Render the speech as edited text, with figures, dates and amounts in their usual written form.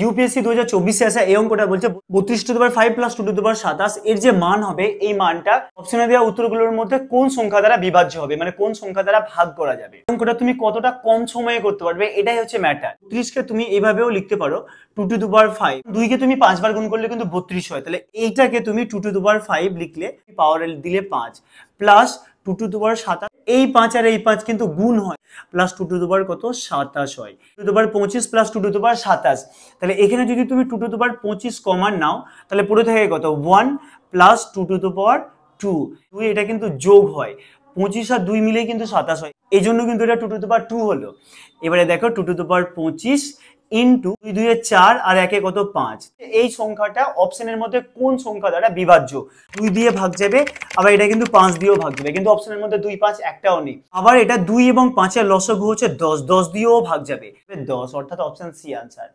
UPSC 2024 আসা এই অঙ্কটা বলছে 32^5 + 2^27 এর যে মান হবে এই মানটা অপশনে দেওয়া উত্তরগুলোর মধ্যে কোন সংখ্যা দ্বারা বিভাজ্য হবে, মানে কোন সংখ্যা দ্বারা ভাগ করা যাবে। অঙ্কটা তুমি কতটা কম সময়ে করতে পারবে এটাই হচ্ছে ম্যাটার। 32 কে তুমি এইভাবেও লিখতে পারো 2^5, 2 কে তুমি 5 বার গুণ করলে কিন্তু 32 হয়, তাহলে এইটাকে তুমি 2^5 লিখলে পাওয়ার দিলে 5 প্লাস 2^27, এই 5 আর এই 5 কিন্তু গুণ হয়, প্লাস 2^27 হয়, 2^25 প্লাস 2^27। তাহলে এখানে যদি তুমি 2^25 কমন নাও তাহলে পুরো থেকে কত 1 প্লাস 2^2, এটা কিন্তু যোগ হয়, 25 আর 2 মিলে কিন্তু 27 হয়, এই জন্য কিন্তু এটা 2^2 হলো। এবারে দেখো 2^25 ইন্টু 2 2 এ 4 আর 1 এ কত 5, এই সংখ্যাটা অপশনের মধ্যে কোন সংখ্যা দ্বারা বিভাজ্য। 2 দিয়ে ভাগ যাবে, আবার এটা কিন্তু 5 দিয়েও ভাগ যাবে, কিন্তু অপশনের মধ্যে 2 5 একটাও নেই। আবার এটা 2 এবং 5 এর লসাগু হচ্ছে 10, 10 দিয়েও ভাগ যাবে, 10, অর্থাৎ অপশন সি আনসার।